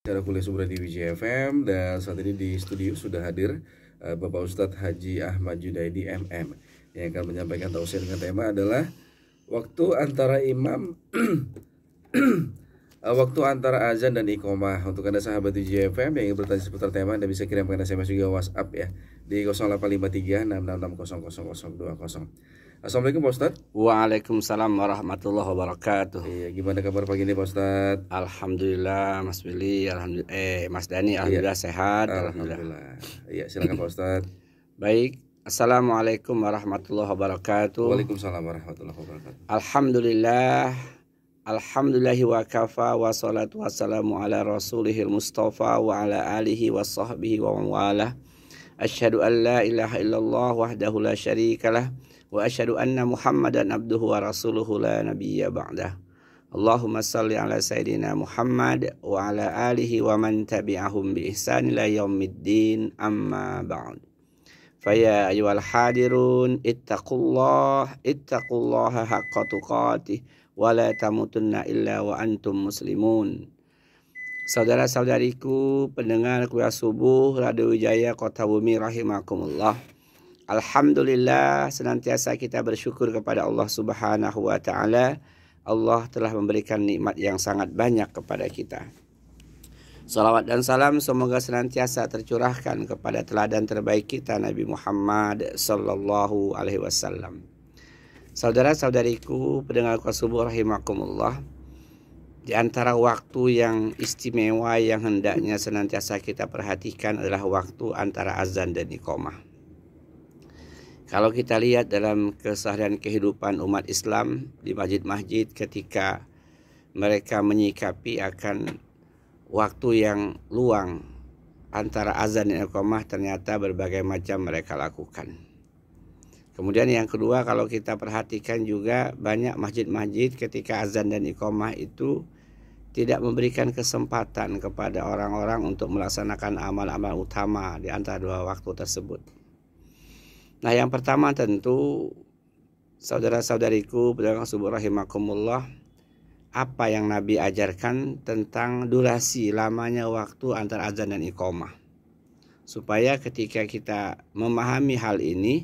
Acara kuliah Subra di WJFM, dan saat ini di studio sudah hadir Bapak Ustadz Haji Ahmad Junaidi MM yang akan menyampaikan tausiah dengan tema adalah waktu antara imam waktu antara azan dan iqomah. Untuk Anda sahabat WJFM yang ingin bertanya seputar tema, Anda bisa kirimkan SMS juga WhatsApp ya di 0853 666 Assalamualaikum Pak Ustadz. Waalaikumsalam warahmatullahi wabarakatuh. Iya, gimana kabar pagi ini Pak Ustadz? Alhamdulillah Mas Billy, alhamdulillah Mas Dani, alhamdulillah sehat. Alhamdulillah. Iya, silakan Pak Ustadz. Baik, assalamualaikum warahmatullahi wabarakatuh. Waalaikumsalam warahmatullahi wabarakatuh. Alhamdulillahi wa kafa wa salatu wassalamu ala rasulihil mustafa wa ala alihi wa sahbihi wa wala. Asyhadu an la ilaha illallah wahdahu la syarikalah wa asyhadu anna Muhammadan abduhu wa rasuluhu la nabiyya ba'dah. Allahumma salli ala sayyidina Muhammad wa ala alihi wa man tabi'ahum bi ihsan ila yaumiddin, amma ba'd. Faya ayyuhal hadirun ittaqullaha haqqa tuqatih wa la tamutunna illa wa antum muslimun. Saudara-saudariku pendengar kuliah subuh Radio Wijaya Kota Bumi rahimakumullah. Alhamdulillah, senantiasa kita bersyukur kepada Allah Subhanahu wa taala. Allah telah memberikan nikmat yang sangat banyak kepada kita. Salawat dan salam semoga senantiasa tercurahkan kepada teladan terbaik kita Nabi Muhammad sallallahu alaihi wasallam. Saudara-saudariku pendengar kuliah subuh rahimakumullah, di antara waktu yang istimewa yang hendaknya senantiasa kita perhatikan adalah waktu antara azan dan iqomah. Kalau kita lihat dalam keseharian kehidupan umat Islam di masjid-masjid, ketika mereka menyikapi akan waktu yang luang antara azan dan iqomah, ternyata berbagai macam mereka lakukan. Kemudian yang kedua, kalau kita perhatikan juga banyak masjid-masjid ketika azan dan iqomah itu tidak memberikan kesempatan kepada orang-orang untuk melaksanakan amal-amal utama di antara dua waktu tersebut. Nah, yang pertama tentu saudara-saudariku pendengar subuh rahimakumullah, apa yang Nabi ajarkan tentang durasi lamanya waktu antara azan dan iqomah. Supaya ketika kita memahami hal ini,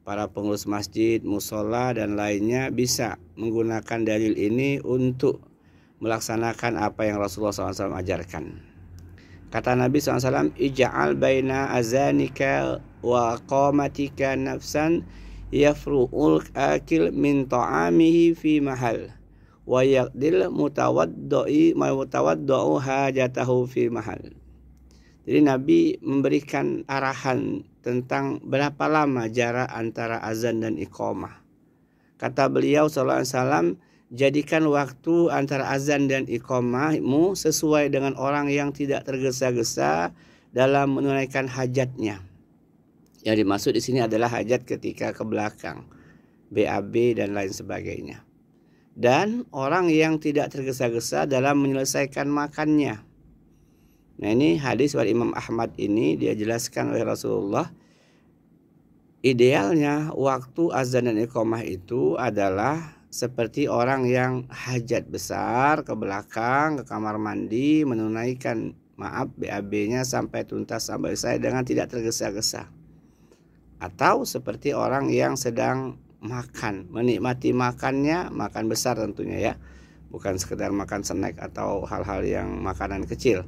para pengurus masjid, musola dan lainnya bisa menggunakan dalil ini untuk melaksanakan apa yang Rasulullah SAW ajarkan. Kata Nabi SAW, ija'al baina azanika wa qamatika nafsan yafru'ul akil min ta'amihi fi mahal wa yaqdil mutawadda'u hajatahu fi mahal. Jadi Nabi memberikan arahan tentang berapa lama jarak antara azan dan iqomah. Kata beliau SAW, jadikan waktu antara azan dan iqomahmu sesuai dengan orang yang tidak tergesa-gesa dalam menunaikan hajatnya. Yang dimaksud di sini adalah hajat ketika ke belakang, BAB dan lain sebagainya. Dan orang yang tidak tergesa-gesa dalam menyelesaikan makannya. Nah, ini hadis dari Imam Ahmad ini dia jelaskan oleh Rasulullah. Idealnya waktu azan dan iqomah itu adalah seperti orang yang hajat besar ke belakang, ke kamar mandi, menunaikan BAB-nya sampai tuntas, sampai selesai dengan tidak tergesa-gesa. Atau seperti orang yang sedang makan, menikmati makannya, makan besar tentunya ya. Bukan sekedar makan snack atau hal-hal yang makanan kecil.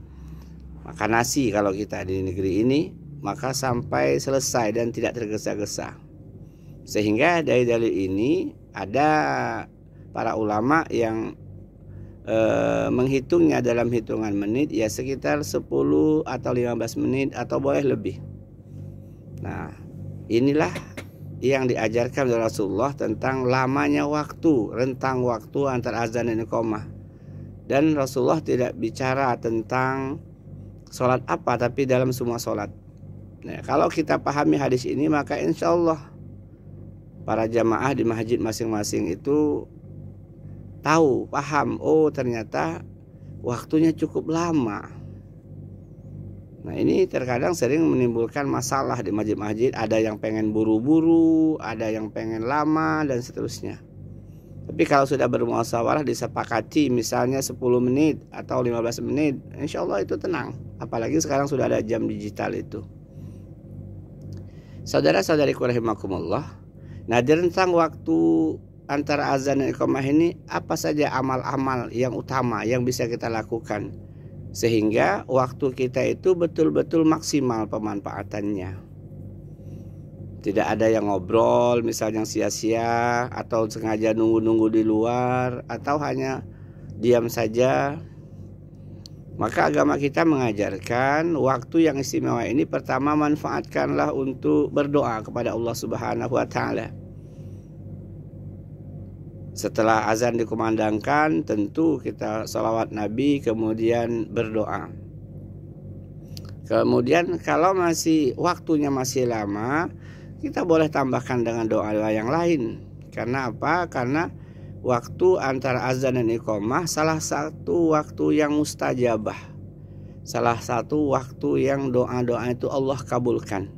Makan nasi kalau kita di negeri ini, maka sampai selesai dan tidak tergesa-gesa. Sehingga dari dalil ini ada para ulama yang menghitungnya dalam hitungan menit ya sekitar 10 atau 15 menit atau boleh lebih. Nah, inilah yang diajarkan oleh Rasulullah tentang lamanya waktu, rentang waktu antara azan dan iqomah. Dan Rasulullah tidak bicara tentang sholat apa, tapi dalam semua sholat. Nah, kalau kita pahami hadis ini, maka insya Allah para jamaah di masjid masing-masing itu tahu, paham, oh ternyata waktunya cukup lama. Nah, ini terkadang sering menimbulkan masalah di masjid-masjid. Ada yang pengen buru-buru, ada yang pengen lama dan seterusnya. Tapi kalau sudah bermusyawarah disepakati misalnya 10 menit atau 15 menit, insya Allah itu tenang. Apalagi sekarang sudah ada jam digital itu. Saudara-saudariku rahimakumullah. Nah, di rentang waktu antara azan dan iqamah ini apa saja amal-amal yang utama yang bisa kita lakukan sehingga waktu kita itu betul-betul maksimal pemanfaatannya. Tidak ada yang ngobrol misalnya sia-sia atau sengaja nunggu-nunggu di luar atau hanya diam saja. Maka agama kita mengajarkan waktu yang istimewa ini pertama manfaatkanlah untuk berdoa kepada Allah Subhanahu wa taala. Setelah azan dikumandangkan tentu kita sholawat Nabi kemudian berdoa. Kemudian kalau masih waktunya masih lama, kita boleh tambahkan dengan doa-doa yang lain. Karena apa? Karena waktu antara azan dan iqamah salah satu waktu yang mustajabah. Salah satu waktu yang doa-doa itu Allah kabulkan.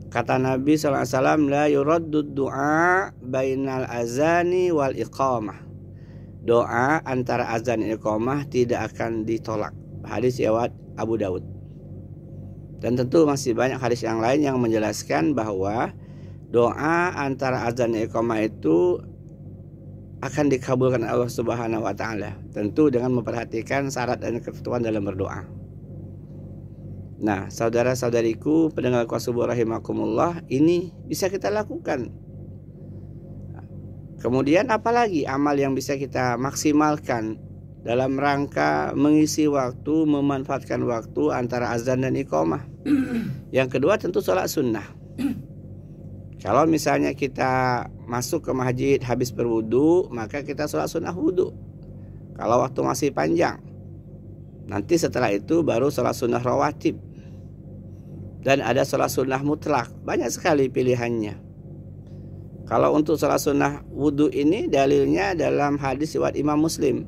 Kata Nabi SAW, la yuraddud du'a bainal azani wal iqamah. Doa antara azan dan iqamah tidak akan ditolak. Hadis riwayat Abu Daud. Dan tentu masih banyak hadis yang lain yang menjelaskan bahwa doa antara azan dan iqamah itu akan dikabulkan Allah Subhanahu wa taala. Tentu dengan memperhatikan syarat dan ketentuan dalam berdoa. Nah, saudara-saudariku pendengar Qasubuh rahimakumullah, ini bisa kita lakukan. Kemudian apalagi amal yang bisa kita maksimalkan dalam rangka mengisi waktu, memanfaatkan waktu antara azan dan iqamah. Yang kedua tentu sholat sunnah. Kalau misalnya kita masuk ke masjid habis berwudu, maka kita sholat sunnah wudu. Kalau waktu masih panjang, nanti setelah itu baru sholat sunnah rawatib. Dan ada sholat sunnah mutlak, banyak sekali pilihannya. Kalau untuk sholat sunnah wudu ini dalilnya dalam hadis riwayat Imam Muslim.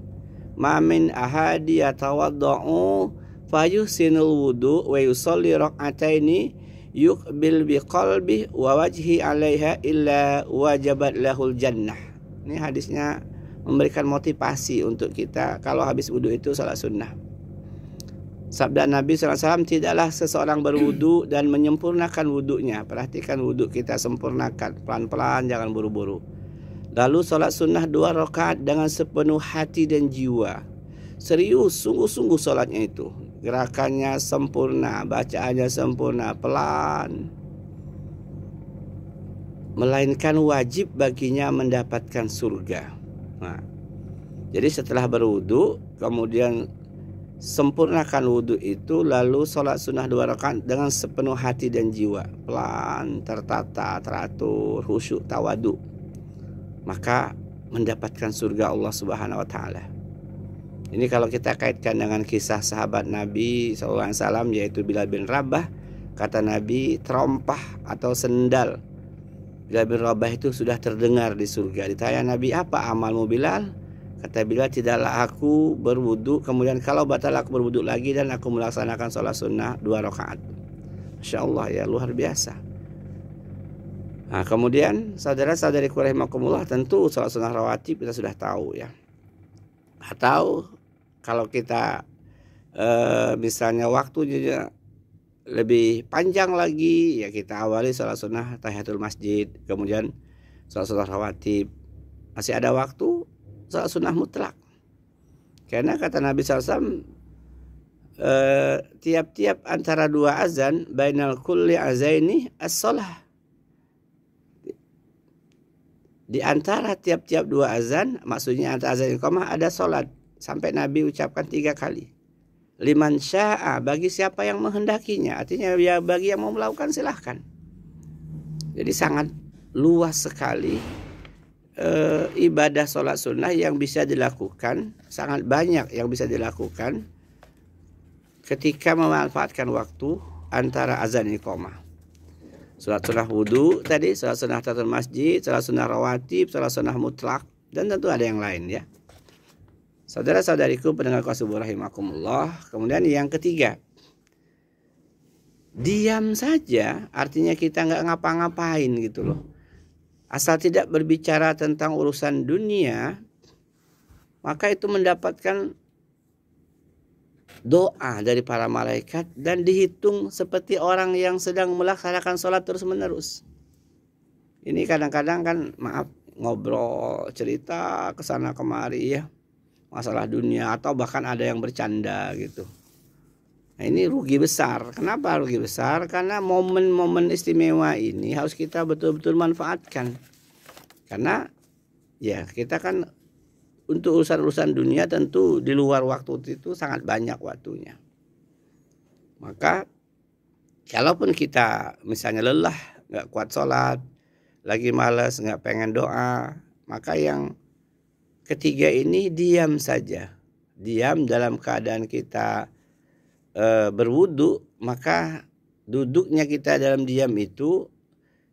Ma min ahadi yatawadda'u fayuhsinul wudu wa yusalli rak'ataini yuqbil biqalbi wa wajhi 'alaiha illa wajabat lahul jannah. Ini hadisnya memberikan motivasi untuk kita kalau habis wudu itu salat sunnah. Sabda Nabi SAW, tidaklah seseorang berwudu dan menyempurnakan wudunya. Perhatikan wudu kita sempurnakan, pelan-pelan, jangan buru-buru. Lalu sholat sunnah 2 rakaat dengan sepenuh hati dan jiwa. Serius, sungguh-sungguh sholatnya itu. Gerakannya sempurna, bacaannya sempurna, pelan. Melainkan wajib baginya mendapatkan surga. Nah, jadi setelah berwudu, kemudian sempurnakan wudu itu, lalu sholat sunnah 2 rakaat dengan sepenuh hati dan jiwa, pelan, tertata, teratur, khusyuk, tawadu, maka mendapatkan surga Allah Subhanahu wa taala. Ini kalau kita kaitkan dengan kisah sahabat Nabi SAW, yaitu Bilal bin Rabah. Kata Nabi, terompah atau sendal Bilal bin Rabah itu sudah terdengar di surga. Ditanya Nabi, apa amalmu Bilal? Kata Bilal, tidaklah aku berwudu, kemudian kalau batal aku berwudu lagi dan aku melaksanakan sholat sunnah 2 rakaat. Masya Allah ya, luar biasa. Nah, kemudian saudara-saudariku rahimakumullah, tentu sholat sunnah rawatib kita sudah tahu ya. Atau kalau kita misalnya waktunya lebih panjang lagi, ya kita awali sholat sunnah tahiyatul masjid, kemudian sholat sunnah rawatib. Masih ada waktu sholat sunnah mutlak. Karena kata Nabi SAW, tiap-tiap antara 2 azan, bainal kulli azaini as-sholah. Di antara tiap-tiap 2 azan, maksudnya antara azan dan iqamah ada sholat. Sampai Nabi ucapkan 3 kali. Liman sya'a, bagi siapa yang menghendakinya. Artinya ya bagi yang mau melakukan silahkan. Jadi sangat luas sekali ibadah sholat sunnah yang bisa dilakukan, sangat banyak yang bisa dilakukan ketika memanfaatkan waktu antara azan dan iqamah. Sholat sunnah wudu tadi, sholat sunnah tahiyatul masjid, sholat sunnah rawatib, sholat sunnah mutlak, dan tentu ada yang lain ya. Saudara-saudariku pendengar Qasubuh rahimakumullah. Kemudian yang ketiga, diam saja, artinya kita nggak ngapa-ngapain gitu loh. asal tidak berbicara tentang urusan dunia, maka itu mendapatkan doa dari para malaikat dan dihitung seperti orang yang sedang melaksanakan sholat terus-menerus. Ini kadang-kadang kan maaf ngobrol, cerita kesana kemari ya, masalah dunia atau bahkan ada yang bercanda gitu. Nah, ini rugi besar. Kenapa rugi besar? Karena momen-momen istimewa ini harus kita betul-betul manfaatkan. Karena ya kita kan untuk urusan-urusan dunia tentu di luar waktu itu sangat banyak waktunya. Maka kalaupun kita misalnya lelah, nggak kuat sholat, lagi malas, nggak pengen doa, maka yang ketiga ini diam saja. Diam dalam keadaan kita berwudu, maka duduknya kita dalam diam itu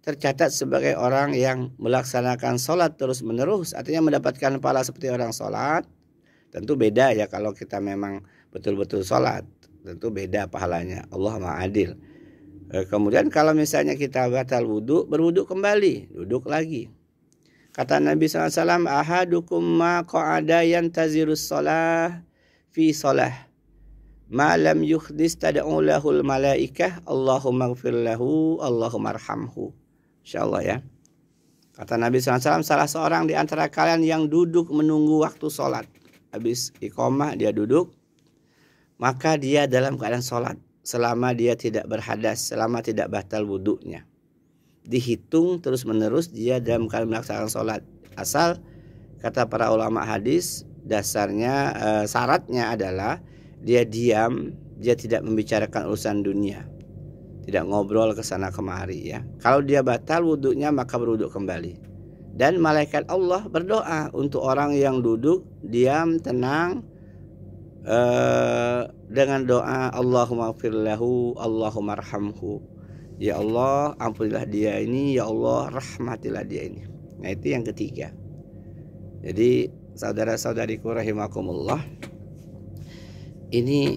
tercatat sebagai orang yang melaksanakan sholat terus menerus, artinya mendapatkan pahala seperti orang sholat. Tentu beda ya kalau kita memang betul-betul sholat, tentu beda pahalanya, Allah Maha Adil. Kemudian kalau misalnya kita batal wudu, berwudu kembali, duduk lagi. Kata Nabi SAW, ahadukum ma qa'ada yantazirus sholah fi sholah ma lam yukhdis tad'u lahul malaikah Allahumma gfir lahu Allahumma arhamhu. Insyaallah ya. Kata Nabi SAW, salah seorang di antara kalian yang duduk menunggu waktu sholat, habis iqamah dia duduk, maka dia dalam keadaan sholat selama dia tidak berhadas, selama tidak batal wudunya. Dihitung terus menerus dia dalam keadaan melaksanakan sholat. Asal kata para ulama hadis, dasarnya syaratnya adalah dia diam, dia tidak membicarakan urusan dunia, tidak ngobrol ke sana kemari ya. Kalau dia batal wudunya maka berwudu kembali. Dan malaikat Allah berdoa untuk orang yang duduk diam tenang dengan doa Allahumma gfir lahu Allahumma arhamhu. Ya Allah ampunilah dia ini, ya Allah rahmatilah dia ini. Nah itu yang ketiga. Jadi saudara-saudariku rahimakumullah, ini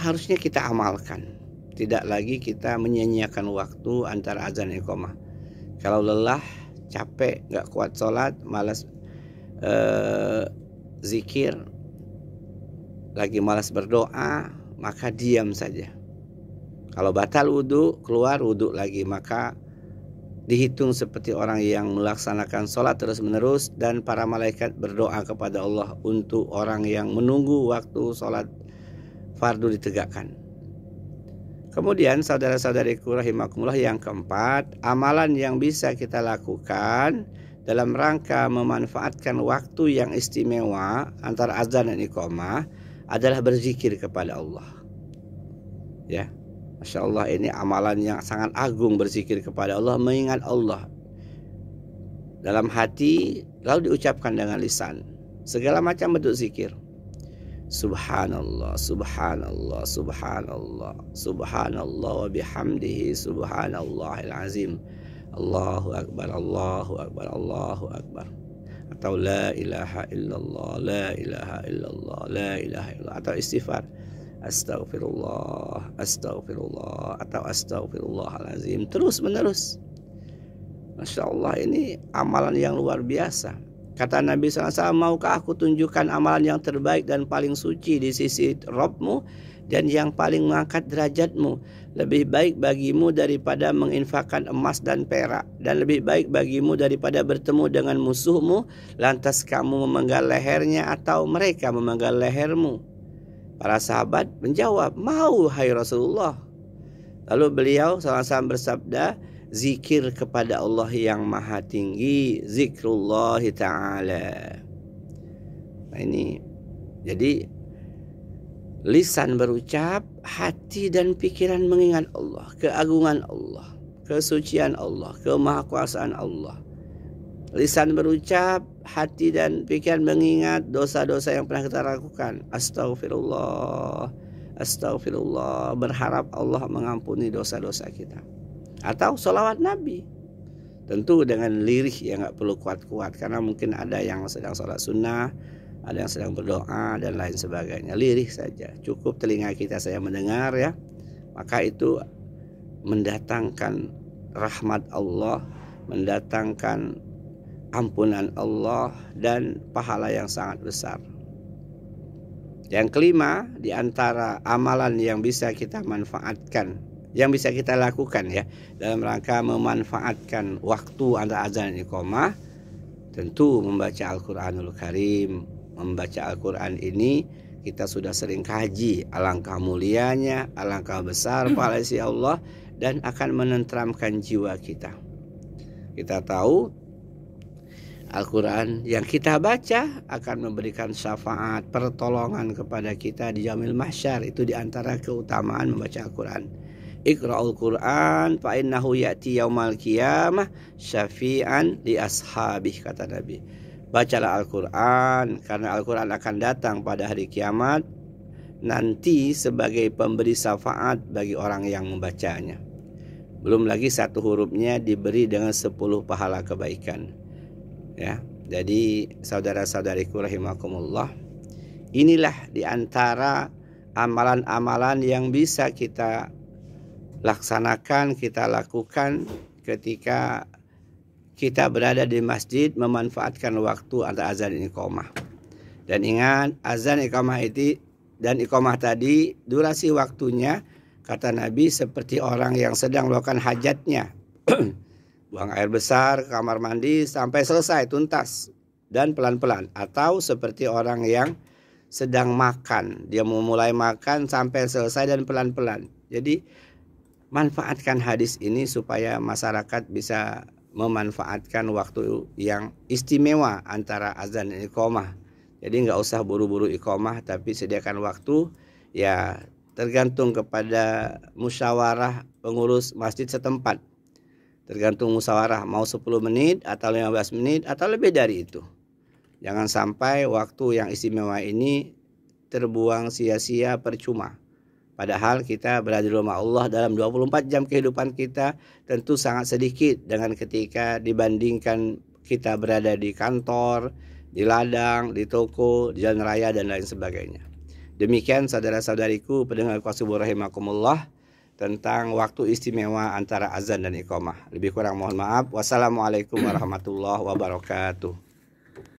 harusnya kita amalkan. Tidak lagi kita menyia-nyiakan waktu antara azan dan iqamah. Kalau lelah, capek, gak kuat sholat, malas zikir, lagi malas berdoa, maka diam saja. Kalau batal wudu, keluar wudu lagi, maka dihitung seperti orang yang melaksanakan sholat terus menerus. Dan para malaikat berdoa kepada Allah untuk orang yang menunggu waktu sholat fardu ditegakkan. Kemudian saudara-saudariku rahimakumullah, yang keempat, amalan yang bisa kita lakukan dalam rangka memanfaatkan waktu yang istimewa antara azan dan iqamah adalah berzikir kepada Allah. Ya, Masya Allah, ini amalan yang sangat agung, berzikir kepada Allah, mengingat Allah dalam hati lalu diucapkan dengan lisan, segala macam bentuk zikir. Subhanallah, subhanallah, subhanallah, subhanallah wa bihamdihi subhanallahil azim. Allahu akbar, Allahu akbar, Allahu akbar. Atau la ilaha illallah, la ilaha illallah, la ilaha illallah. Atau istighfar, astaghfirullah, astaghfirullah, atau astaghfirullahalazim, terus menerus. Masya Allah, ini amalan yang luar biasa. Kata Nabi SAW, maukah aku tunjukkan amalan yang terbaik dan paling suci di sisi Rabbmu dan yang paling mengangkat derajatmu? Lebih baik bagimu daripada menginfakkan emas dan perak, dan lebih baik bagimu daripada bertemu dengan musuhmu lantas kamu memenggal lehernya atau mereka memenggal lehermu. Para sahabat menjawab, mau hai Rasulullah. Lalu beliau SAW bersabda, zikir kepada Allah yang maha tinggi, zikrullah ta'ala. Nah ini, jadi lisan berucap, hati dan pikiran mengingat Allah, keagungan Allah, kesucian Allah, kemahakuasaan Allah. Lisan berucap, hati dan pikiran mengingat dosa-dosa yang pernah kita lakukan. Astaghfirullah, astaghfirullah, berharap Allah mengampuni dosa-dosa kita. Atau sholawat Nabi, tentu dengan lirih yang gak perlu kuat-kuat, karena mungkin ada yang sedang sholat sunnah, ada yang sedang berdoa dan lain sebagainya. Lirih saja, cukup telinga kita saya mendengar ya, maka itu mendatangkan rahmat Allah, mendatangkan ampunan Allah dan pahala yang sangat besar. Yang kelima, di antara amalan yang bisa kita manfaatkan, yang bisa kita lakukan ya dalam rangka memanfaatkan waktu antara azan dan iqamah, tentu membaca Al-Qur'anul Karim. Membaca Al-Qur'an ini kita sudah sering kaji, alangkah mulianya, alangkah besar pahala si Allah, dan akan menenteramkan jiwa kita. Kita tahu Al-Quran yang kita baca akan memberikan syafaat, pertolongan kepada kita di yaumil mahsyar. Itu diantara keutamaan membaca Al-Quran. Iqra'ul Quran fa innahu ya'ti yaumal qiyamah syafi'an li ashabih, kata Nabi. Bacalah Al-Quran karena Al-Quran akan datang pada hari kiamat nanti sebagai pemberi syafaat bagi orang yang membacanya. Belum lagi satu hurufnya diberi dengan 10 pahala kebaikan. Ya, jadi saudara-saudariku rahimakumullah, inilah diantara amalan-amalan yang bisa kita laksanakan, kita lakukan ketika kita berada di masjid, memanfaatkan waktu antara azan dan iqamah. Dan ingat, azan iqamah itu dan iqamah tadi durasi waktunya kata Nabi seperti orang yang sedang melakukan hajatnya. Buang air besar ke kamar mandi sampai selesai tuntas dan pelan-pelan, atau seperti orang yang sedang makan, dia mau mulai makan sampai selesai dan pelan-pelan. Jadi manfaatkan hadis ini supaya masyarakat bisa memanfaatkan waktu yang istimewa antara azan dan iqamah. Jadi nggak usah buru-buru iqamah, tapi sediakan waktu, ya tergantung kepada musyawarah pengurus masjid setempat. Tergantung musyawarah mau 10 menit atau 15 menit atau lebih dari itu. Jangan sampai waktu yang istimewa ini terbuang sia-sia percuma. Padahal kita berada di rumah Allah dalam 24 jam kehidupan kita tentu sangat sedikit dengan ketika dibandingkan kita berada di kantor, di ladang, di toko, di jalan raya dan lain sebagainya. Demikian saudara-saudariku pendengar qasibur rahimakumullah tentang waktu istimewa antara azan dan iqamah. Lebih kurang mohon maaf. Wassalamualaikum warahmatullahi wabarakatuh.